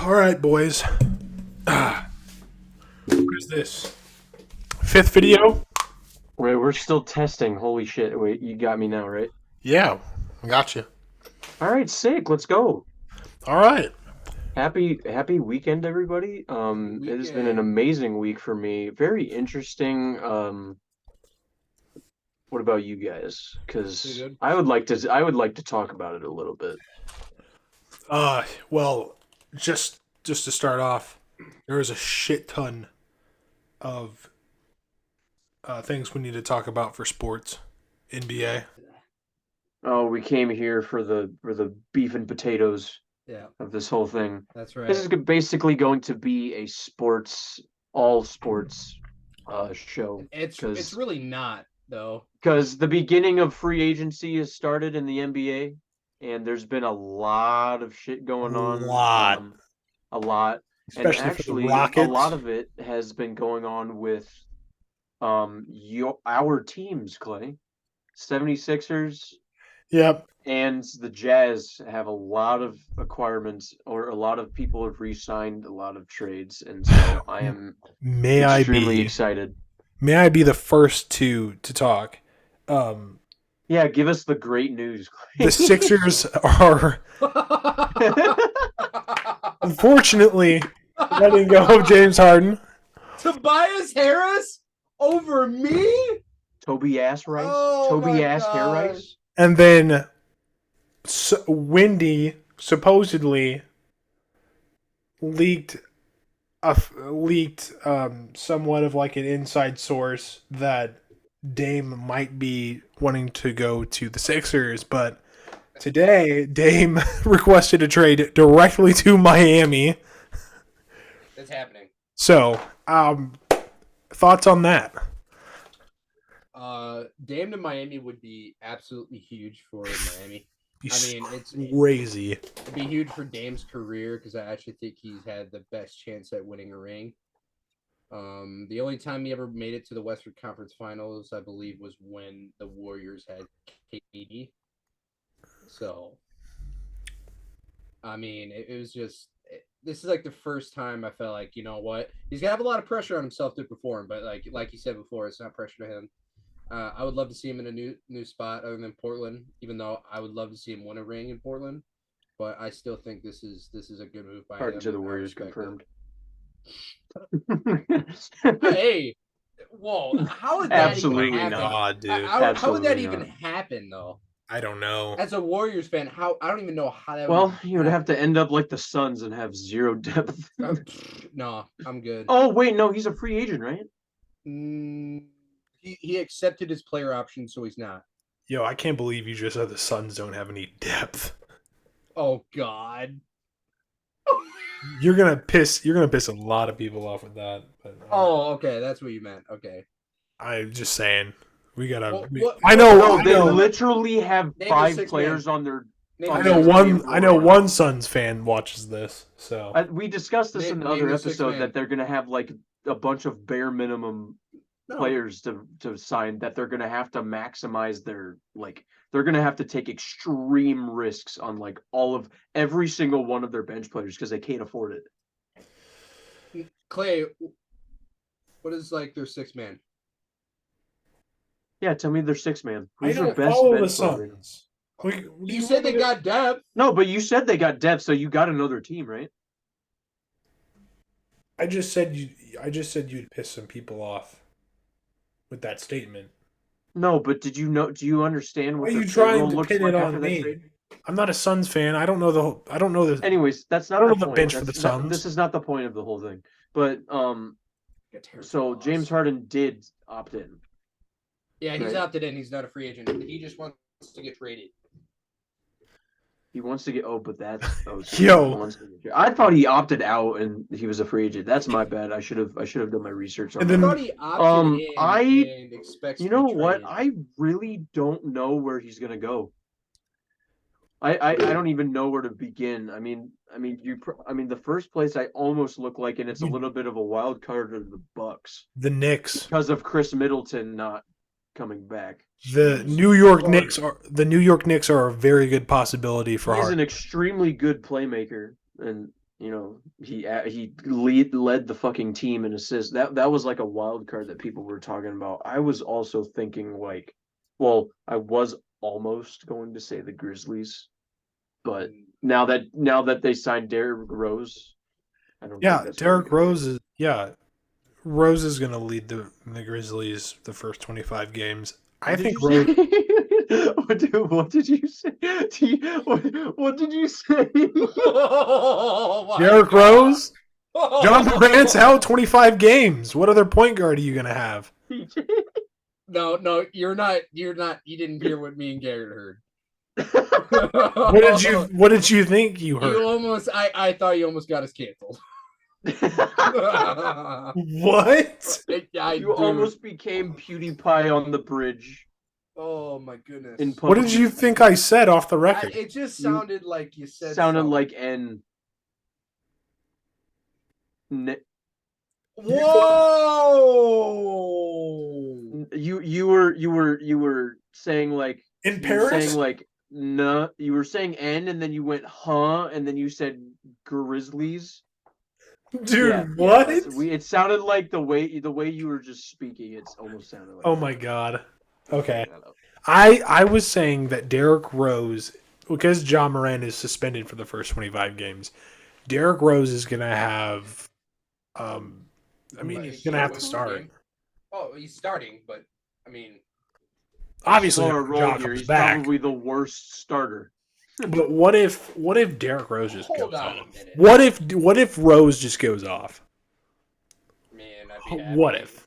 All right, boys. What is this? Fifth video? Wait, we're still testing. Holy shit. Wait, you got me now, right? Yeah, I got you. All right, sick. Let's go. All right. Happy weekend, everybody. It has been an Weekend. amazing week for me. Very interesting. What about you guys? Pretty Because good. I would like to talk about it a little bit. Well, just to start off, there is a shit ton of things we need to talk about for sports, NBA. Oh, we came here for the beef and potatoes Yeah, of this whole thing. that's This is right. basically going to be a all sports show It's because really not though. the beginning of free agency has started in the NBA, and there's been a lot of shit A going on, lot, a lot, and especially for the actually a lot Rockets. of it has been going on with our teams, Clay. 76ers Yep. and the Jazz have a lot of acquirements, or a lot of people have re-signed a lot of trades, and so I am May I extremely be excited. May I be the first to talk? Um, Yeah, give us the great news. the Sixers are unfortunately letting go of James Harden. Tobias Harris over me? Toby Ass Rice? Oh Toby my Ass Hair God. Rice? And then Wendy supposedly leaked somewhat of like an inside source that Dame might be wanting to go to the Sixers, but today Dame requested a trade directly to Miami. It's happening. So, thoughts on that? Dame to Miami would be absolutely huge for Miami. Be I mean, crazy. It'd be huge for Dame's career because I actually think he's had the best chance at winning a ring. The only time he ever made it to the Western Conference Finals, I believe, was when the Warriors had KD. So, I mean, it was just this is like the first time I felt like, you know what, he's gonna have a lot of pressure on himself to perform, but like you said before, it's not pressure to him. I would love to see him in a new spot other than Portland, even though I would love to see him win a ring in Portland. But I still think this is a good move by Harden him. to the and I Warriors respect confirmed. it. Hey, whoa! How would that even Absolutely happen? not. God, dude. How would that Absolutely even not. happen though? I don't know. As a Warriors fan, how I don't even know how that. Well, would you would have to end up like the Suns and have zero depth. No, I'm good. Oh, wait, no, he's a free agent, right? He accepted his player option, so he's not. Yo, I can't believe you just said the Suns don't have any depth. Oh God. You're gonna piss a lot of people off with that. But, Oh, okay, that's what you meant. Okay. I'm just saying we gotta. What- I know. No, I they know. literally have Name the 5 six players man. on their. Name I the know six one. man. I know one Suns fan watches this. So We discussed this in the Name other the six episode man. that they're gonna have like a bunch of bare minimum No. players to sign, that they're gonna have to maximize their they're gonna have to take extreme risks on like every single one of their bench players because they can't afford it. Clay, what is like their six man? Yeah, tell me their 6 man. I Who's your don't best follow the bench player? Suns. You said they got depth. No, but you said they got depth, so you got another team, right? I just said you. I just said you'd piss some people off with that statement. No, but do you understand Why what are their you trying payroll to looks pin like it after on that me? trade? I'm not a Suns fan. I don't know the whole. I don't know the. Anyways, that's I not don't the know the point. bench for the Suns. This is not the point of the whole thing. But so James Harden did opt in. Yeah, he's Right. opted in. He's not a free agent. He just wants to get traded. He wants to get but that's Yo. I thought he opted out and he was a free agent. That's my bad. I should have done my research on And I then- that. thought he opted in and expects You to know be what? traded. I really don't know where he's gonna go. I don't even know where to begin. I mean the first place I almost look like, and it's a little bit of a wild card, are the Bucks The Knicks. because of Chris Middleton not coming back. The New York Knicks are a very good possibility for He's Harden. an extremely good playmaker, and he led the fucking team in assists. That was like a wild card that people were talking about. I was also thinking like, well, I was almost going to say the Grizzlies, but now that they signed Derrick Rose, I don't think Yeah, that's really Derrick gonna Rose is Rose is going to lead the Grizzlies the first 25 games. I What did think you Rose. say? What did you say? What did you say? Oh my Derrick God. Rose, John Morant's out 25 games. What other point guard are you going to have? No, you're not. You didn't hear what me and Garrett heard. What did you think you heard? You almost. I thought you almost got us canceled. What? You almost became PewDiePie on the bridge. Oh my goodness. In What did you think I said off the record? It just sounded like you said. Sounded something. like N. Whoa! You were saying like In you were saying Paris? like no, you were saying N and then you went huh and then you said Grizzlies. Dude, Yeah, what? it sounded like the way you were just speaking. It's almost sounded like. Oh that. my God. Okay. I was saying that Derrick Rose, because John Moran is suspended for the first 25 games, Derrick Rose is going to have, he's going to have to start. Oh, he's starting, but I mean, Obviously, Slower if roll Ja here. comes He's back. probably the worst starter. But what if Derrick Rose just hold goes on off? a minute. What if Rose just goes off? Man, I'd be happy. What if?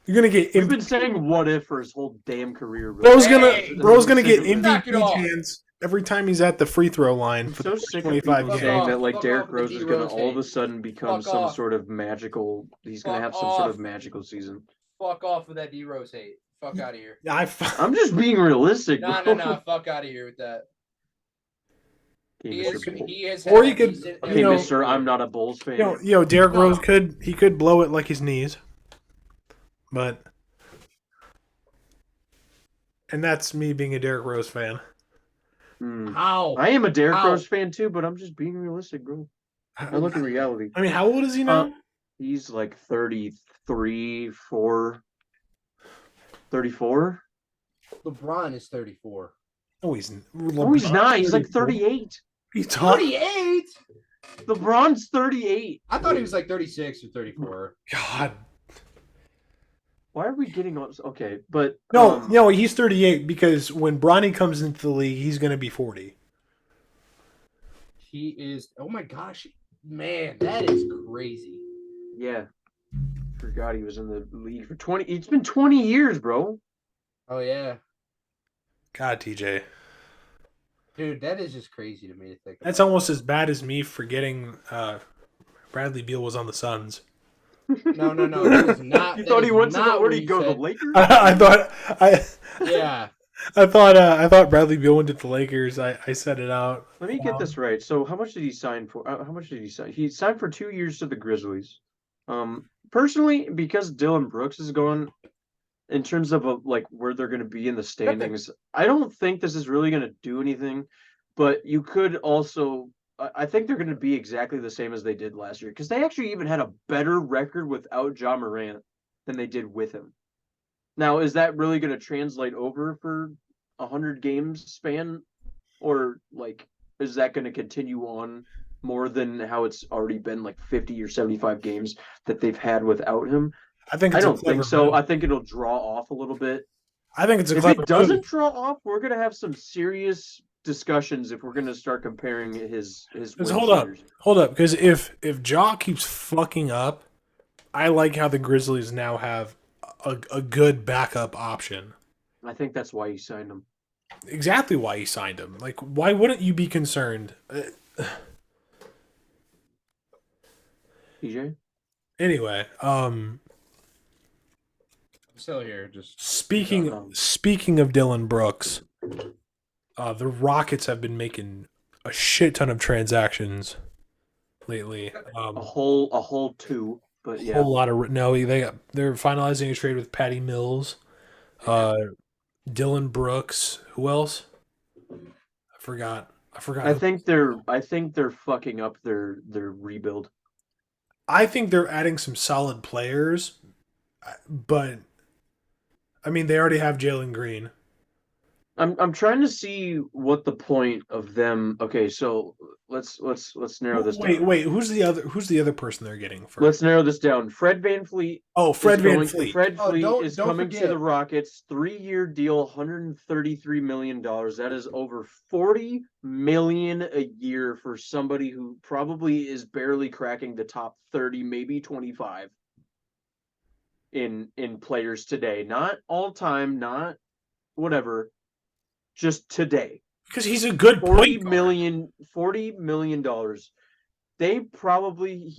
You're gonna get We've been saying what if for his whole damn career. Bro's Hey, gonna get knock it MVP off. chance every time he's at the free throw line I'm for so the sick of 25 people games. saying off, that like fuck Derrick off with Rose the is gonna D-Rose all of a hate. sudden become Fuck some off. sort of magical. He's gonna Fuck have some sort of off. magical season. Fuck off with that D-Rose hate. Fuck out of here. I'm just being realistic, bro. No. Fuck out of here with that. Okay, He has Or had you a could- decent Okay, you know- Mister, I'm not a Bulls fan. Derrick No. Rose could blow it like his knees, but and that's me being a Derrick Rose fan. How? I am a Derrick How? Rose fan too, but I'm just being realistic, bro. I look at reality. I mean, how old is he now? He's like 33, 34. LeBron is 34. No, he's No, he's not. He's like 38. He's talking. 38? LeBron's 38. I thought he was like 36 or 34. God, Why are we getting on? Okay, but no, he's 38 because when Bronny comes into the league, he's gonna be 40. He is. Oh my gosh, man, that is crazy. yeah, forgot he was in the league for 20. It's been 20 years, bro. Oh yeah, God, TJ, dude, that is just crazy to me to think. that's about. almost as bad as me forgetting Bradley Beal was on the Suns. No, that was not. You that thought he is went to not where'd what he go? The said. Lakers? Yeah, I thought Bradley Beal went to the Lakers. I said it out. Let me get this right. So, how much did he sign for? How much did he sign? He signed for 2 years to the Grizzlies. Personally, because Dylan Brooks is gone, in terms of like where they're going to be in the standings, I don't think this is really going to do anything. But you could also, I think they're going to be exactly the same as they did last year because they actually even had a better record without Ja Morant than they did with him. Now, is that really going to translate over for 100 games span, or like is that going to continue on more than how it's already been like 50 or 75 games that they've had without him? I think I it's a don't clever think so. move. I think it'll draw off a little bit. I think it's a If clever it doesn't move. draw off, we're gonna have some serious discussions if we're gonna start comparing his wins Hold up, because if Ja keeps fucking up, I like how the Grizzlies now have a good backup option. I think that's why he signed him. Exactly why he signed him. Like, why wouldn't you be concerned? PJ? Anyway, I'm still here. Just speaking of Dylan Brooks, the Rockets have been making a shit ton of transactions lately. A whole two, but yeah. Whole lot of they're finalizing a trade with Patty Mills, Dylan Brooks. Who else? I forgot. I forgot. I think they're fucking up their rebuild. I think they're adding some solid players, but I mean they already have Jalen Green. I'm trying to see what the point of them. Okay, so let's narrow this down. Wait, who's the other person they're getting for? Let's narrow this down. Fred VanVleet. Oh, Fred VanVleet. Fred Oh, Fleet don't- is don't coming to forget. the Rockets. 3-year deal, $133 million. That is over $40 million a year for somebody who probably is barely cracking the top 30, maybe 25 in players today. Not all time, not whatever. Just today. Because he's a good point guard. $40 million. They probably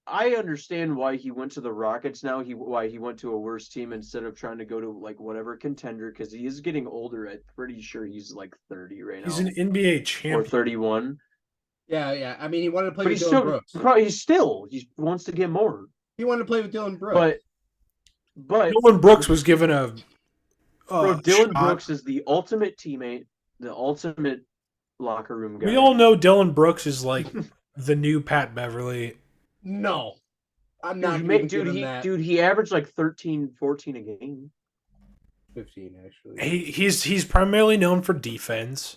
I understand why he went to the Rockets now. Why he went to a worse team instead of trying to go to like whatever contender, because he is getting older. I'm pretty sure he's like 30 right now. He's an NBA or champion. 31. Yeah. I mean, he wanted to play But with he's Dylan still Brooks. he wants to get more. He wanted to play with Dylan Brooks. But Dylan Brooks was given a bro, Dylan shot. Brooks is the ultimate teammate, the ultimate locker room guy. We all know Dylan Brooks is like the new Pat Beverly. No, I'm not. Dude, he averaged like 13, 14 a game. 15 actually. He's primarily known for defense.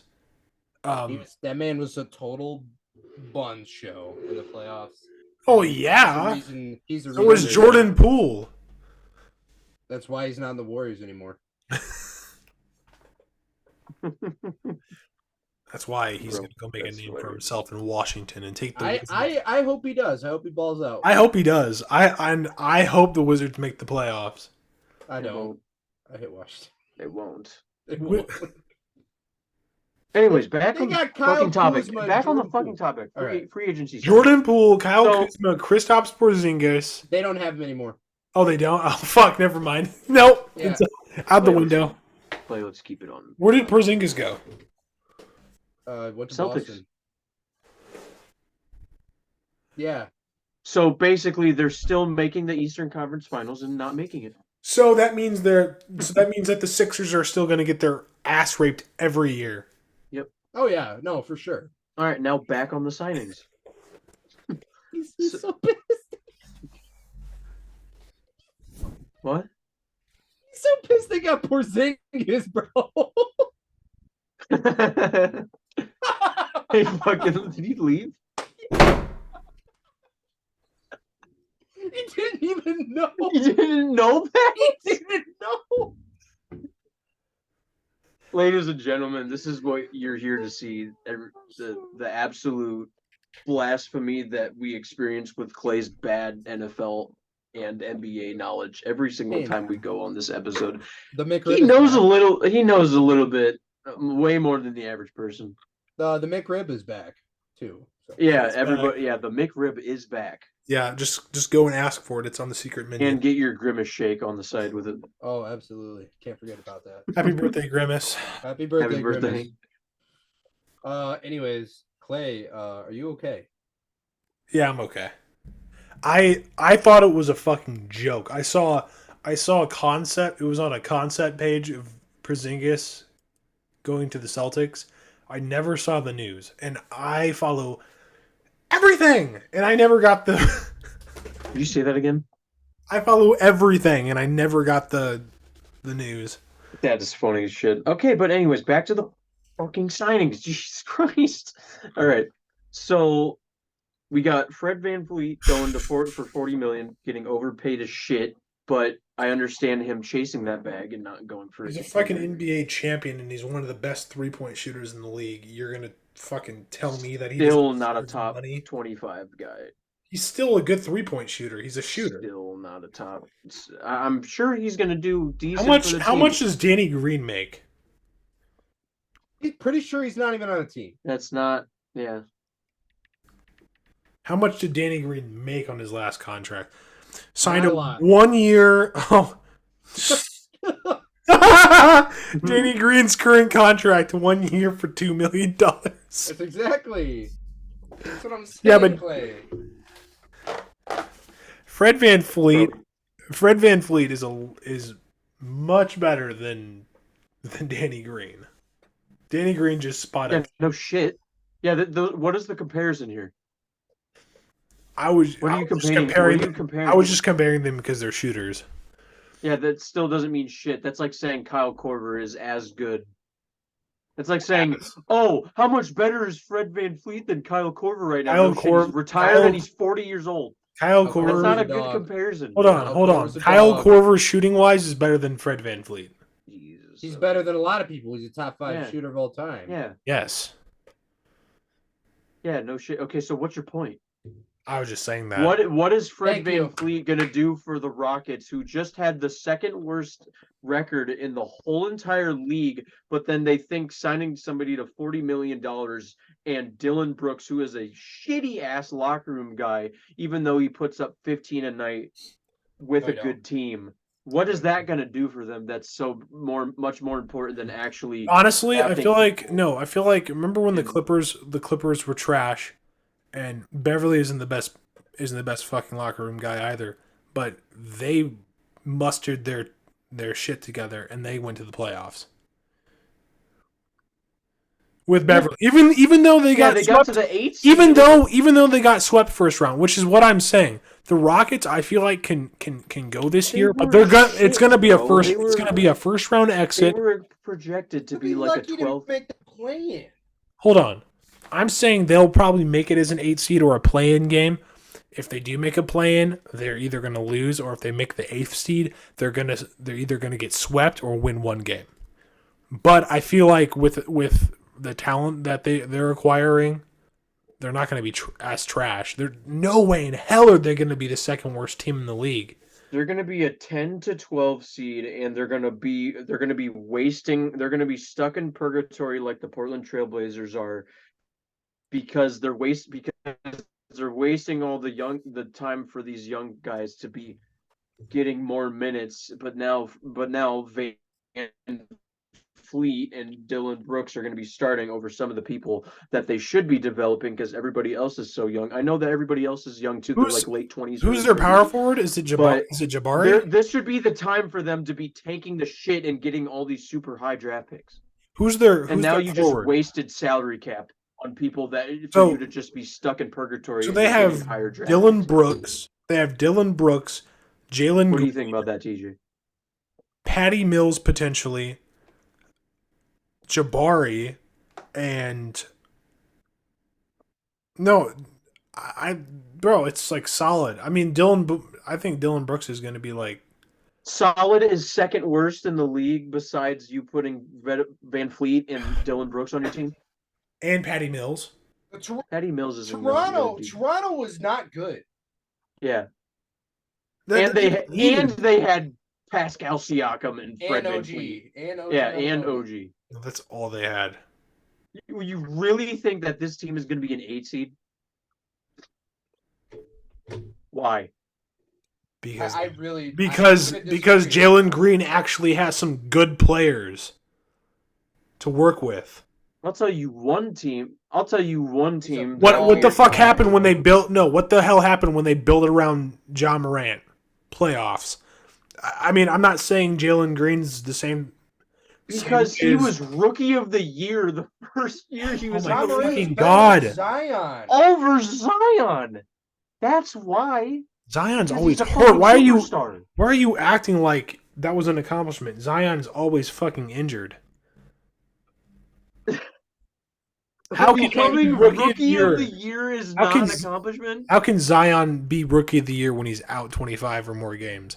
That man was a total bun show in the playoffs. Oh yeah, He's the so was reason Jordan Poole. That's why he's not in the Warriors anymore. That's why he's going to go make a name for himself in Washington and take the. I hope he does. I hope he balls out. I hope he does. I hope the Wizards make the playoffs. I don't. I hate Washington. It won't. It won't. Anyways, back They on the got Kyle fucking topic. Kuzma and Back on the Jordan fucking Poole. topic. All right. Free agency. Jordan Poole, Kyle So- Kuzma, Kristaps Porzingis. They don't have him anymore. Oh, they don't. Oh, fuck. Never mind. Nope. Yeah. It's out the window. Let's keep it on. Where did Porzingis go? Went to Celtics. Boston. Yeah. So basically, they're still making the Eastern Conference Finals and not making it. So that means that the Sixers are still going to get their ass raped every year. Oh yeah. No, for sure. All right, now back on the signings. He's so pissed. What? He's so pissed they got Porzingis, bro. Hey, fucking, did he leave? He didn't even know. You didn't know that? He didn't know. Ladies and gentlemen, this is what you're here to see. The absolute blasphemy that we experience with Clay's bad NFL and NBA knowledge every single time we go on this episode. The McRib He knows a little bit, way more than the average person. The McRib is back too. So. Yeah, It's everybody. Yeah, the McRib is back, Yeah, just go and ask for it. It's on the secret menu. and get your Grimace shake on the side with it. Oh, absolutely. Can't forget about that. Happy birthday, Grimace. Happy birthday, Happy birthday. Grimace. Anyways, Clay, are you okay? Yeah, I'm okay. I thought it was a fucking joke. I saw a concept. It was on a concept page of Porzingis going to the Celtics. I never saw the news, and I follow everything, and I never got the. Did you say that again? I follow everything, and I never got the news. That is funny as shit. Okay, but anyways, back to the fucking signings. Jesus Christ! All right, so we got Fred VanVleet going for $40 million, getting overpaid as shit. But I understand him chasing that bag and not going for it. He's a fucking NBA champion, and he's one of the best 3-point shooters in the league. You're gonna fucking tell me that he's still not a top 25 guy. He's still a good 3-point shooter. He's a shooter. Still not a top. I'm sure he's gonna do decent. How much does Danny Green make? He's pretty sure he's not even on a team. That's not. Yeah. How much did Danny Green make on his last contract? Signed Not a a lot. 1 year. Oh. Danny Green's current contract, 1 year for $2 million. That's exactly. That's what I'm saying, Yeah, but- Clay. Fred VanVleet is much better than Danny Green. Danny Green just spotted. Yeah, no shit. Yeah, what is the comparison here? What are you comparing? What are you comparing? I was just comparing them because they're shooters. Yeah, that still doesn't mean shit. That's like saying Kyle Korver is as good. It's like saying, "Oh, how much better is Fred VanVleet than Kyle Korver right now?" No shit, he's retired and he's 40 years old. Kyle Of Korver. That's not a a good dog. comparison. Hold on. Korver's a Kyle dog. Korver shooting wise is better than Fred VanVleet. Jesus. He's better than a lot of people. He's a top 5 Yeah. shooter of all time. Yeah. Yes. Yeah, no shit. Okay, so what's your point? I was just saying that. What is Fred Thank you. VanVleet gonna do for the Rockets, who just had the second worst record in the whole entire league, but then they think signing somebody to $40 million and Dylan Brooks, who is a shitty ass locker room guy, even though he puts up 15 a night with a good team. What is that gonna do for them? That's so much more important than actually. Honestly, I drafting feel like people. I feel like remember when the And- Clippers were trash, and Beverly isn't the best fucking locker room guy either, but they mustered their shit together and they went to the playoffs. With Beverly, even though they got they swept, got to the 8th. even though they got swept first round, which is what I'm saying. The Rockets, I feel like can go this year, but it's gonna be a first round They exit. were projected to be like a 12. Make the play-in. Hold on, I'm saying they'll probably make it as an 8 seed or a play-in game. If they do make a play-in, they're either gonna lose, or if they make the 8th seed, they're either gonna get swept or win one game. But I feel like with the talent that they're acquiring, they're not going to be as trash. There's no way in hell are they going to be the second worst team in the league. They're going to be a 10 to 12 seed, and they're going to be wasting. They're going to be stuck in purgatory like the Portland Trailblazers are, because they're wasting all the time for these young guys to be getting more minutes. But now Van Fleet and Dylan Brooks are going to be starting over some of the people that they should be developing, because everybody else is so young. I know that everybody else is young too. They're like late 20s. Who's their power forward? Is it Jabari? This should be the time for them to be taking the shit and getting all these super high draft picks. And now you just wasted salary cap on people you to just be stuck in purgatory. So they have Dylan Brooks. They have Dylan Brooks, Jalen. What do you think about that, TJ? Patty Mills potentially, Jabari, and bro, it's like solid. I mean, I think Dylan Brooks is going to be like solid. Is second worst in the league besides you putting Van Fleet and Dylan Brooks on your team, and Patty Mills. Patty Mills is Toronto. Toronto was not good. Yeah, they had Pascal Siakam and Fred VanVleet. And OG. That's all they had. You really think that this team is going to be an 8 seed? Why? Because because Jalen Green actually has some good players to work with. I'll tell you one team. What the fuck happened when they built? No, what the hell happened when they built it around John Morant? Playoffs. I mean, I'm not saying Jalen Green's the same. Because he was rookie of the year the first year he was. Oh my fucking God! Zion Over Zion. That's why. Zion's always hurt. Why are you acting like that was an accomplishment? Zion's always fucking injured. How can becoming rookie of the year is not an accomplishment? How can Zion be rookie of the year when he's out 25 or more games?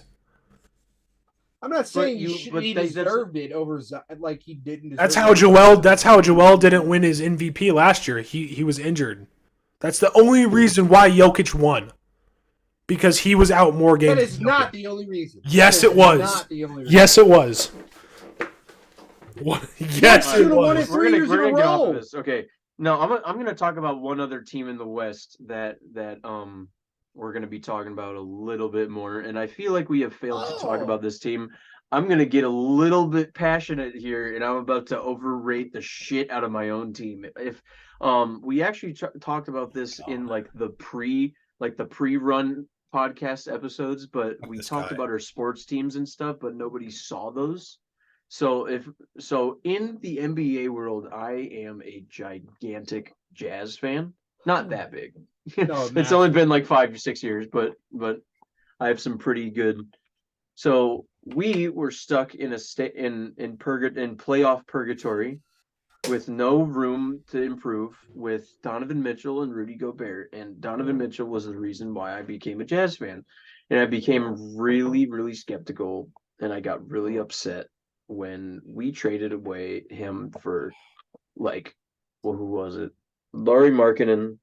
I'm not saying he deserved it over like he didn't. That's how Joel didn't win his MVP last year. He was injured. That's the only reason why Jokic won. Because he was out more games. That is not the only reason. Yes, it was. Yes, it was. Yes, it was. We're gonna get off of this. Okay. No, I'm gonna talk about one other team in the West that we're going to be talking about a little bit more, and I feel like we have failed to talk about this team. I'm going to get a little bit passionate here, and I'm about to overrate the shit out of my own team. If we actually talked about this in like the pre-run podcast episodes, but we talked about our sports teams and stuff, but nobody saw those. So in the NBA world, I am a gigantic Jazz fan. Not that big. No, It's only massive. been like 5 or 6 years, but I have some pretty good. So we were stuck in a state in playoff purgatory with no room to improve with Donovan Mitchell and Rudy Gobert. And Donovan Mitchell was the reason why I became a Jazz fan. And I became really, really skeptical and I got really upset when we traded away him for like, well, who was it? Laurie Markkinen.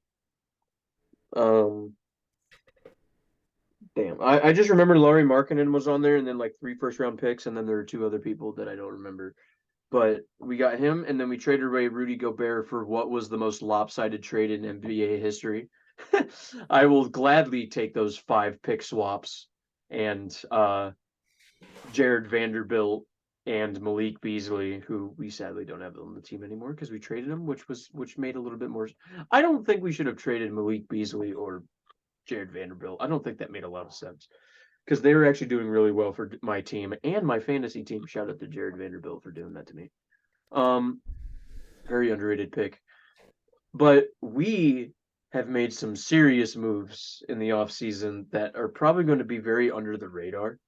Um, damn, I just remember Laurie Markkinen was on there, and then like 3 first-round picks, and then there were 2 other people that I don't remember. But we got him, and then we traded away Rudy Gobert for what was the most lopsided trade in NBA history. I will gladly take those 5 pick swaps and Jared Vanderbilt and Malik Beasley, who we sadly don't have on the team anymore because we traded him, which made a little bit more. I don't think we should have traded Malik Beasley or Jared Vanderbilt. I don't think that made a lot of sense because they were actually doing really well for my team and my fantasy team. Shout out to Jared Vanderbilt for doing that to me. Very underrated pick. But we have made some serious moves in the offseason that are probably going to be very under the radar.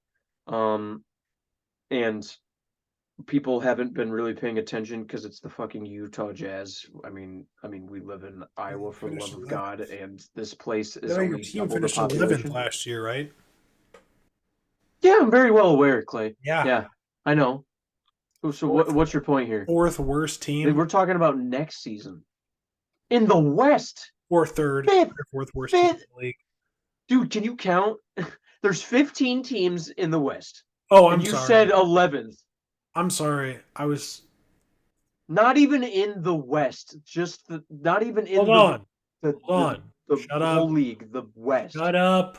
And people haven't been really paying attention because it's the fucking Utah Jazz. I mean, we live in Iowa for the love of God, and this place is Your only team double the finished 11th population. last year, right? Yeah, I'm very well aware, Clay. Yeah. Yeah, I know. So what's your point here? 4th worst team. We're talking about next season. In the West. Or 3rd. 5th. 4th worst team in 5th. the league. Dude, can you count? There's 15 teams in the West. Oh, I'm and you sorry. said 11th. I'm sorry. I was not even in the West. Just not even in Hold on. the Hold on. the Shut whole up. league, the West. Shut up.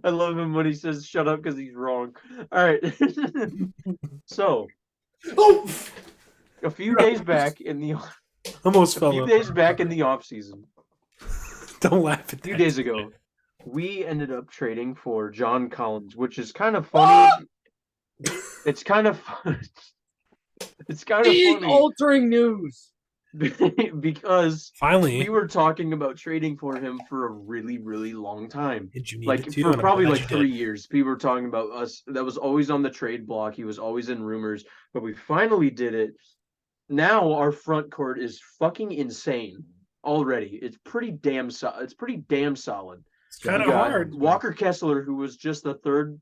I love him when he says shut up because he's wrong. All right. So, a few days back in the Almost fell few over. days back in the off season, Don't laugh at a few that. days ago, we ended up trading for John Collins, which is kind of funny. It's kind of fun. It's kind of funny altering news. because Finally, we were talking about trading for him for a really, really long time. did you need Like it to? for And I'm probably glad like you 3 did. years. People were talking about us. That was always on the trade block. He was always in rumors, but we finally did it. Now our front court is fucking insane already. It's pretty damn solid. It's pretty damn solid. It's kind of You got hard. Walker Kessler, who was just the third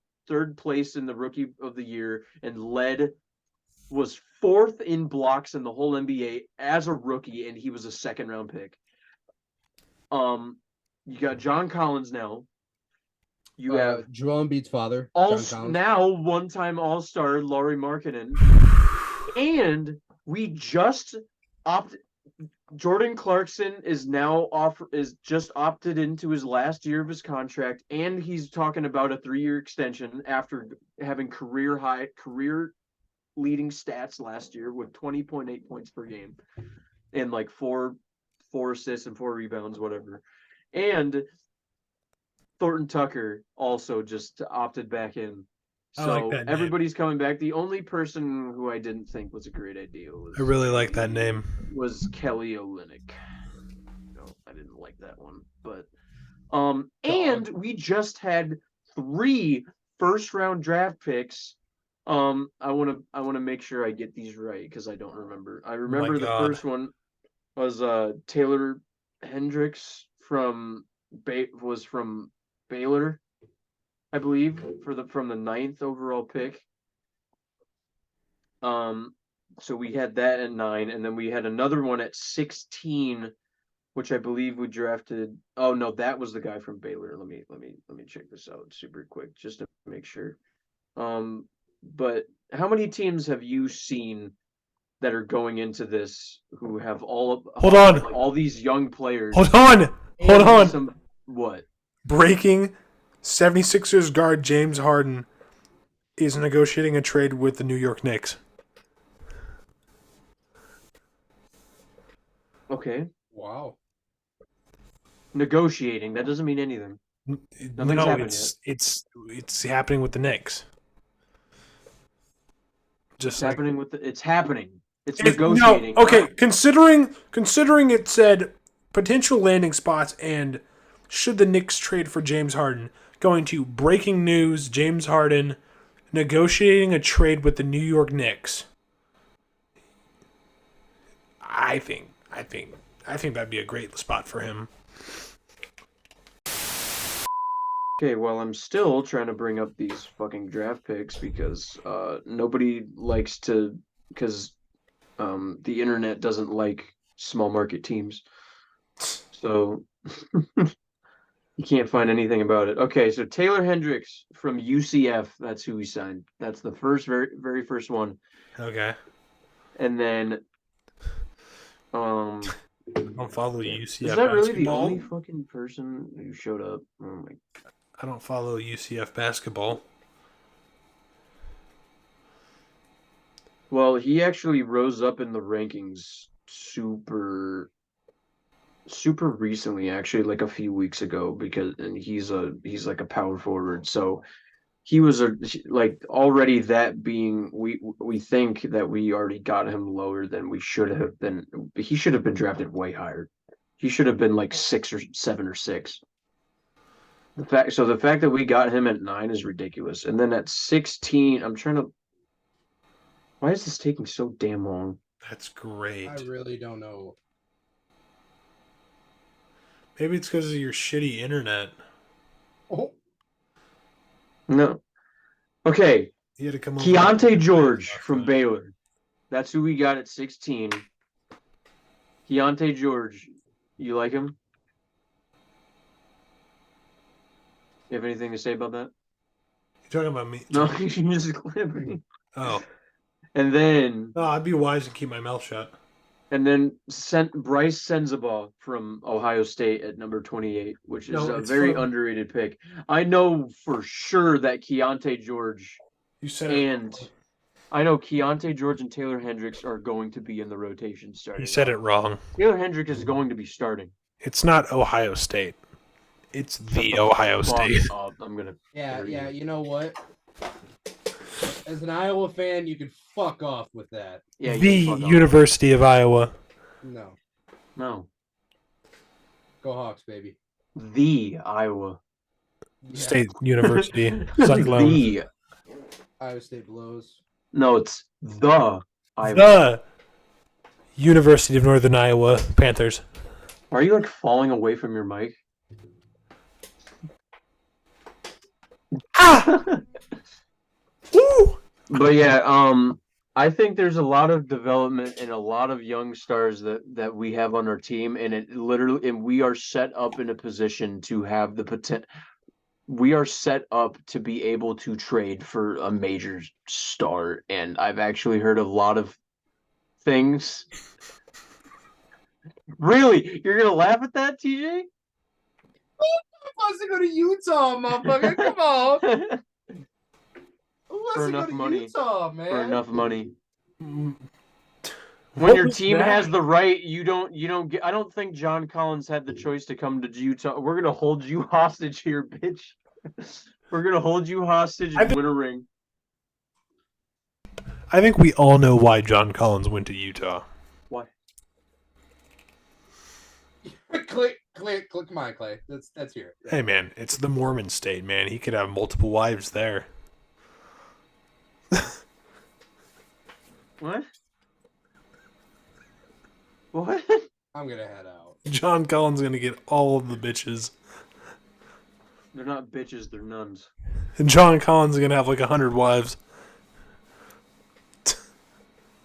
place in the rookie of the year and was 4th in blocks in the whole NBA as a rookie, and he was a 2nd-round pick. You got John Collins now. You have Joel Embiid's father, John Collins. now one-time All-Star Laurie Markkinen, and we just Jordan Clarkson is just opted into his last year of his contract, and he's talking about a 3-year extension after having career leading stats last year with 20.8 points per game and like four assists and 4 rebounds, whatever. And Thornton Tucker also just opted back in. I So like that name. everybody's coming back. The only person who I didn't think was a great idea I really like that name. was Kelly Olynyk. No, I didn't like that one. But and we just had 3 first-round draft picks. I want to make sure I get these right because I don't remember. I remember the first one was Taylor Hendricks from Baylor, I believe, from the 9th overall pick. So we had that at 9, and then we had another one at 16, which I believe we drafted. Oh no, that was the guy from Baylor. Let me check this out super quick just to make sure. But how many teams have you seen that are going into this who have all these young players? Hold on. What? Breaking 76ers guard James Harden is negotiating a trade with the New York Knicks. Okay. Wow. Negotiating. That doesn't mean anything. Nothing's happened yet. It's happening with the Knicks. Just It's like happening it's happening. It's no, negotiating. okay. Considering it said potential landing spots and should the Knicks trade for James Harden, going to breaking news: James Harden negotiating a trade with the New York Knicks. I think that'd be a great spot for him. Okay, well, I'm still trying to bring up these fucking draft picks because nobody likes to, because the internet doesn't like small market teams. So you can't find anything about it. Okay, so Taylor Hendricks from UCF, that's who we signed. That's the very first one. Okay. And then I don't follow UCF is that really the basketball. only fucking person who showed up? Oh my. I don't follow UCF basketball. Well, he actually rose up in the rankings super recently, actually, like a few weeks ago, and he's like a power forward. So he was like already that being we think that we already got him lower than we should have been. He should have been drafted way higher. He should have been like 6 or 7 or 6. The fact that we got him at 9 is ridiculous. And then at 16, why is this taking so damn long? That's great. I really don't know. Maybe it's because of your shitty internet. Oh, No. Okay. You had to come over. Keontae George from Baylor. That's who we got at 16. Keontae George. You like him? You have anything to say about that? You talking about me? No, you just clip me. Oh. And then I'd be wise to keep my mouth shut. And then Bryce Sensabaugh from Ohio State at number 28, which is a very underrated pick. I know for sure that Keontae George I know Keontae George and Taylor Hendricks are going to be in the rotation starting. You said it wrong. Taylor Hendricks is going to be starting. It's not Ohio State. It's the Ohio State. I'm gonna. Yeah. You know what? As an Iowa fan, you can fuck off with that. Yeah, the University of Iowa. No. Go Hawks, baby. The Iowa State University. Cyclones. The Iowa State blows. No, it's the Iowa. The University of Northern Iowa Panthers. Are you like falling away from your mic? Woo! But yeah, I think there's a lot of development and a lot of young stars that we have on our team, and we are set up in a position to have the potential. We are set up to be able to trade for a major star, and I've actually heard a lot of things. Really? You're gonna laugh at that, TJ? Who wants to go to Utah, motherfucker? Come on. For enough money. Utah, man? For enough money. What When your was team that? has the right, you don't get. I don't think John Collins had the choice to come to Utah. We're gonna hold you hostage here, bitch. We're gonna hold you hostage and win a ring. I think we all know why John Collins went to Utah. Why? Click mine, Clay. That's here. Hey man, it's the Mormon state, man. He could have multiple wives there. What? What? I'm gonna head out. John Collins gonna get all of the bitches. They're not bitches, they're nuns. And John Collins is gonna have like 100 wives.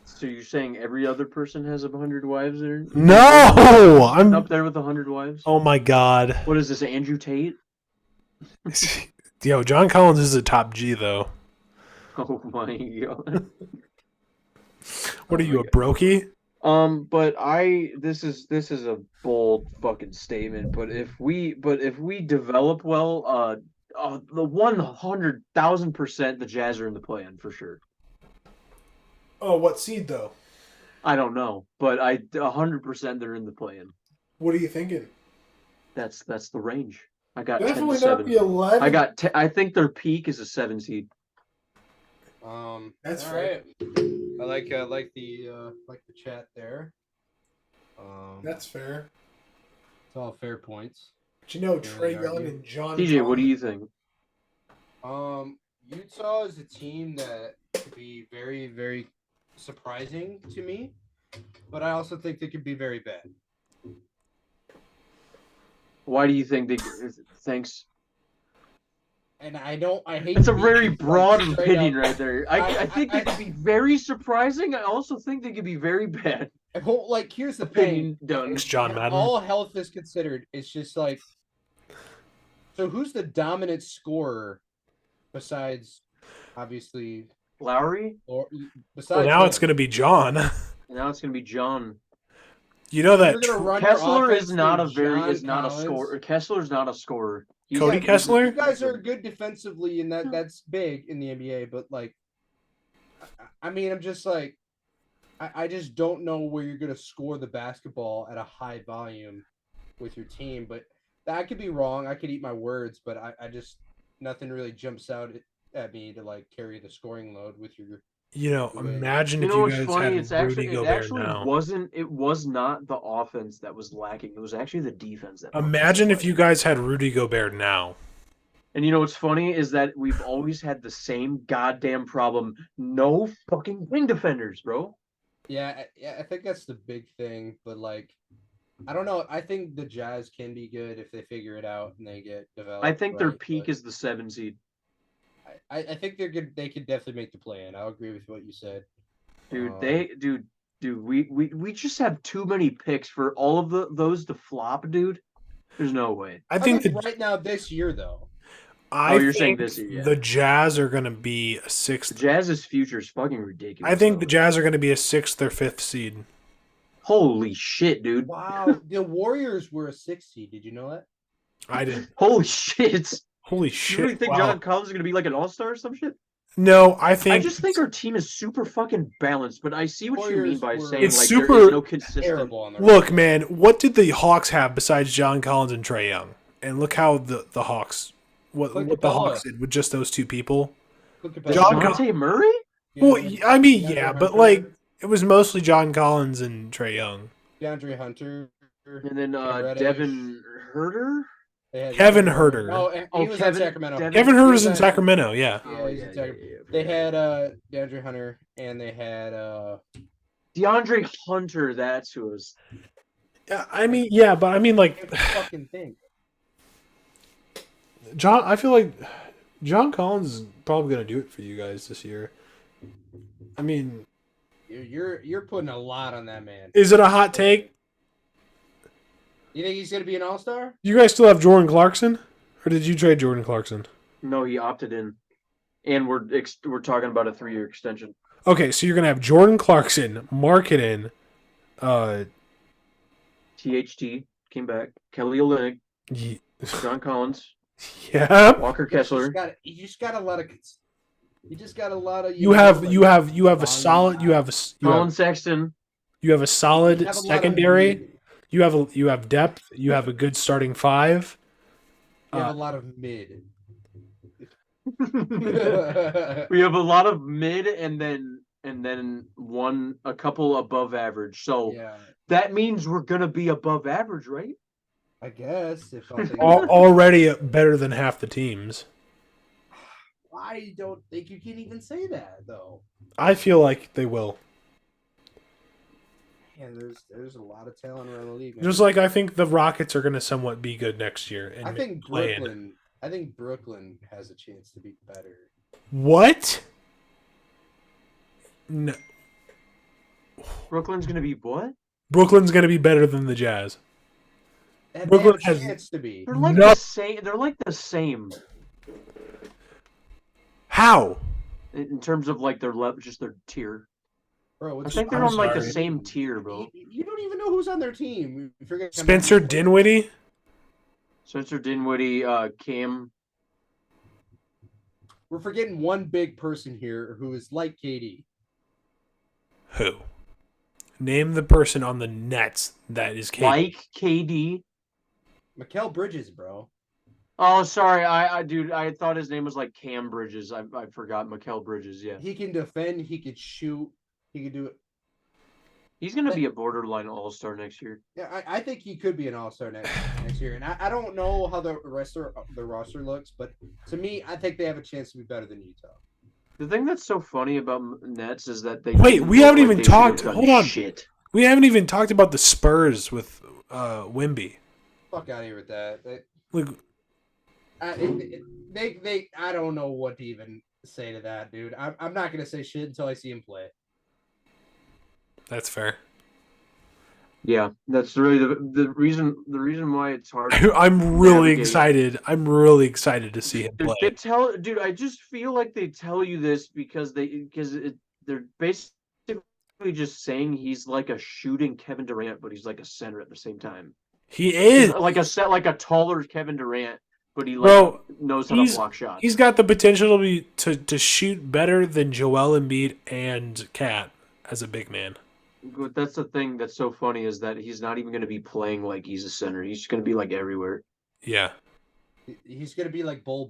So you're saying every other person has 100 wives there? No! I'm Up there with 100 wives? Oh my god. What is this, Andrew Tate? Yo, John Collins is a top G though. Oh my god. What are you, a brokey? But this is a bold fucking statement. But if we develop well, the 100,000% the Jazz are in the play-in for sure. Oh, what seed though? I don't know, but 100% they're in the play-in. What are you thinking? That's the range. I got Definitely 10 to not 7. the 11. I think their peak is a 7 seed. That's all fair. right. I like the chat there. That's fair. It's all fair points. But you know, Can't Trey really Young argue. and John. TJ, what do Collins- you think? Utah is a team that could be very, very surprising to me, but I also think they could be very bad. Why do you think they? Thanks. And I hate. It's to a be, very like, broad straight opinion up- right there. I think they could be very surprising. I also think they could be very bad. Like, here's the Opinion thing. done. Thanks, John Madden. All health is considered, it's just like, so who's the dominant scorer besides, obviously, Lowry. or Well, besides now it's him? going to be John. Now it's gonna be John. You know that You're gonna run Kessler your is not a offense through very John is not a Collins? scorer. Kessler's not a scorer. He's Cody he's a Kessler? You guys are defensive- good defensively, and that's big in the NBA. But like, I mean, I'm just like, I just don't know where you're gonna score the basketball at a high volume with your team. But I could be wrong. I could eat my words, but I just nothing really jumps out at me to like carry the scoring load with your. You know, Okay. imagine You if know you what's guys funny? had It's Rudy actually it Gobert actually now. wasn't. It was not the offense that was lacking. It was actually the defense that. Imagine if you guys had Rudy Gobert now. And you know what's funny is that we've always had the same goddamn problem. No fucking wing defenders, bro. Yeah, I think that's the big thing. But like, I don't know. I think the Jazz can be good if they figure it out and they get developed. I think their right, peak but is the 7 seed. I think they're good. They could definitely make the play in. I'll agree with what you said. Dude, we just have too many picks for all of those to flop, dude. There's no way. I think right now this year though. I you're saying think this year, yeah. the Jazz are going to be a The sixth. Jazz's future is fucking ridiculous. I think though. the Jazz are going to be a sixth or fifth seed. Holy shit, dude. Wow, the Warriors were a 6 seed. Did you know that? I didn't. Holy shit. Holy You shit! really think wow. John Collins is gonna be like an all-star or some shit? No, I think I just think our team is super fucking balanced, but I see what you mean Warriors by were- saying It's like super- there is no consistent. Terrible on the Look, man, what did the Hawks have besides John Collins and Trey Young? And look how the Hawks, what Look the at Bella. Hawks did with just those two people. Look at John that. DeJounte Murray? Well, I mean, DeAndre yeah, but Hunter. like it was mostly John Collins and Trey Young. DeAndre Hunter. And then Reddish. Devin Herter? They had Kevin Herter. Oh, and he Oh, was Kevin- in Sacramento. Devin- Kevin He Herter's was in at- Sacramento, yeah. Yeah, he's in Sacramento. They had DeAndre Hunter, and they had DeAndre Hunter, that's who it was. I mean, yeah, but I mean, like fucking thing. John. I feel like John Collins is probably going to do it for you guys this year. I mean, You're putting a lot on that man. is it a hot take? You think he's gonna be an all-star? You guys still have Jordan Clarkson, or did you trade Jordan Clarkson? No, he opted in. And we're talking about a 3-year extension. Okay, so you're gonna have Jordan Clarkson, Marketing, THT came back. Kelly Olynyk, yeah, John Collins, yeah. Walker Kessler. You just got a lot of. You just got a lot of. You have a volume. solid. You have Colin Sexton. you have a solid You have a lot of secondary. mid. You have depth. You have a good starting five. You have a lot of mid. We have a lot of mid and then a couple above average. So Yeah, that means we're gonna be above average, right? I guess if I'm thinking, Already better than half the teams. I don't think you can even say that though. I feel like they will. Man, there's a lot of talent around the league. man. Just like I think the Rockets are going to somewhat be good next year. And I think play in. Brooklyn. I think Brooklyn has a chance to be better. What? No. Brooklyn's gonna be what? Brooklyn's going to be better than the Jazz. They Brooklyn have a has- chance to be. They're like No. the same. They're like the same How? in terms of like just their tier. Bro, I it's think they're I'm on like the sorry. same tier, bro. You don't even know who's on their team. You forget Spencer Dinwiddie? Spencer Dinwiddie, Cam. We're forgetting one big person here who is like KD. Who? Name the person on the Nets that is capable. Like KD. Mikal Bridges, bro. Oh, sorry. Dude, I thought his name was like Cam Bridges. I forgot Mikal Bridges. Yeah, He can defend. He could shoot. He could do it. he's gonna be a borderline All-Star next year. Yeah, I think he could be an All-Star next year. And I don't know how the rest of the roster looks, but to me, I think they have a chance to be better than Utah. The thing that's so funny about Nets is that they Wait, we haven't even talked. Hold Hold on. shit. We haven't even talked about the Spurs with Wemby. Fuck out of here with that. Like, I don't know what to even say to that, dude. I'm not gonna say shit until I see him play. that's fair. Yeah, that's really the reason. The reason why it's hard. I'm really navigate. excited. I'm really excited to see him play. Dude, I just feel like they tell you this because they're basically just saying he's like a shooting Kevin Durant, but he's like a center at the same time. He is Like a taller Kevin Durant, but he knows how to block shots. He's got the potential to shoot better than Joel Embiid and Kat as a big man. But that's the thing that's so funny is that he's not even going to be playing like he's a center. He's just going to be like everywhere. Yeah. He's gonna be like Bull,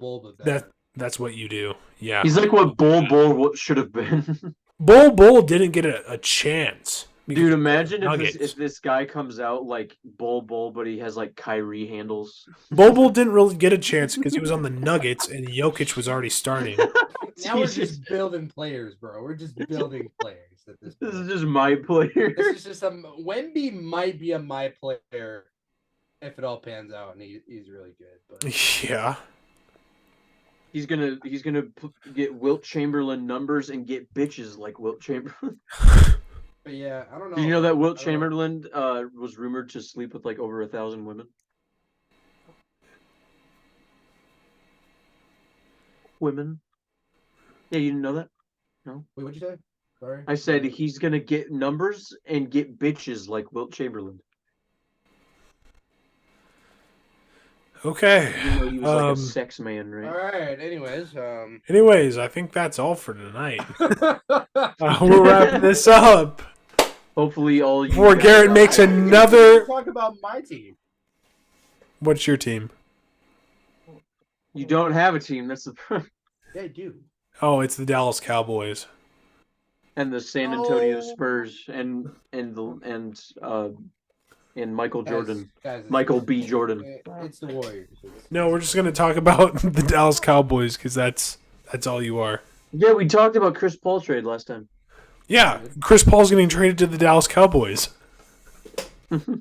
but that's what you do. Yeah. He's like what Bull should have been. Bull didn't get a chance. Dude, imagine if this guy comes out like Bull, but he has like Kyrie handles. Bull didn't really get a chance because he was on the Nuggets and Jokic was already starting. Now we're just building players, bro. We're just building players at this point. This is just my player. This is just Wemby might be a my player if it all pans out and he's really good. But Yeah. He's gonna get Wilt Chamberlain numbers and get bitches like Wilt Chamberlain. But yeah, I don't know. Did you know that Wilt Chamberlain was rumored to sleep with like over 1,000 women? Women? Yeah, you didn't know that? No. Wait, what'd you say? Sorry. I said he's gonna get numbers and get bitches like Wilt Chamberlain. Okay. You know he was like a sex man, right? All right. Anyways, I think that's all for tonight. We'll wrap this up. Hopefully, all you. Before Garrett makes another. Talk about my team. What's your team? You don't have a team. That's the. Yeah, I do. Oh, it's the Dallas Cowboys. And the San Antonio Spurs and Michael Jordan. Guys, Michael B. Jordan. It's the Warriors. No, we're just gonna talk about the Dallas Cowboys because that's all you are. Yeah, we talked about Chris Paul trade last time. Yeah, Chris Paul's getting traded to the Dallas Cowboys. Good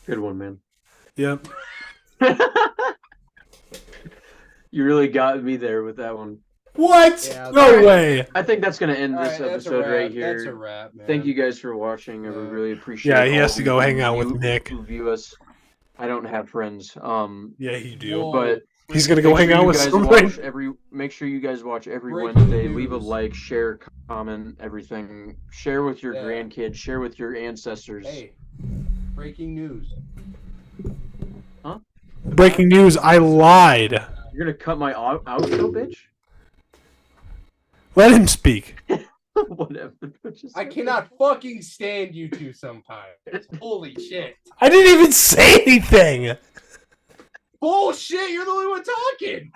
one, man. Yep. You really got me there with that one. What? Yeah, no way. I think that's going to end this That's a episode wrap. right here. That's a wrap, man. Thank you guys for watching. I really appreciate Yeah, he all has to of go you hang out who with Nick. Who view us. I don't have friends. Yeah, you do. Whoa. But He's gonna go hang out with someone. Make sure you guys watch every Breaking Wednesday. news. Leave a like, share, comment, everything. Share with your grandkids. Share with your ancestors. Hey, breaking news. Breaking news, I lied. You're gonna cut my outro, bitch? Let him speak. Whatever. I cannot fucking stand you two sometimes. Holy shit. I didn't even say anything. Bullshit, you're the only one talking.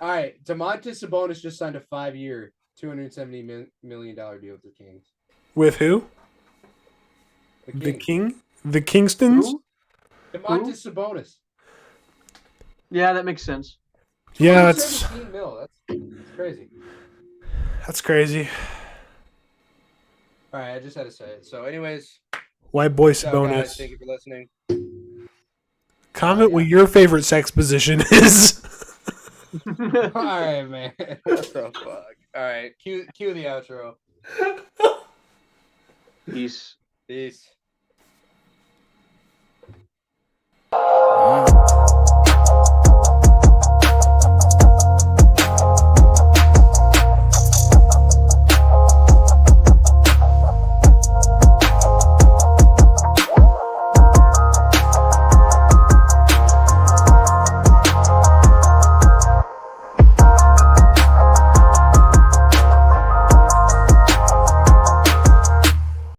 All right, Domantas Sabonis just signed a 5-year, $270 million deal with the Kings. With who? The King? The Kingstons? Who? Domantas Sabonis. Yeah, that makes sense. Yeah, that's 17 mil. That's crazy. That's crazy. All right, I just had to say it. So, anyways, White boy so guys, Sabonis. thank you for listening. Comment what your favorite sex position is. All right, man. What the fuck? All right, cue the outro. Peace. Peace.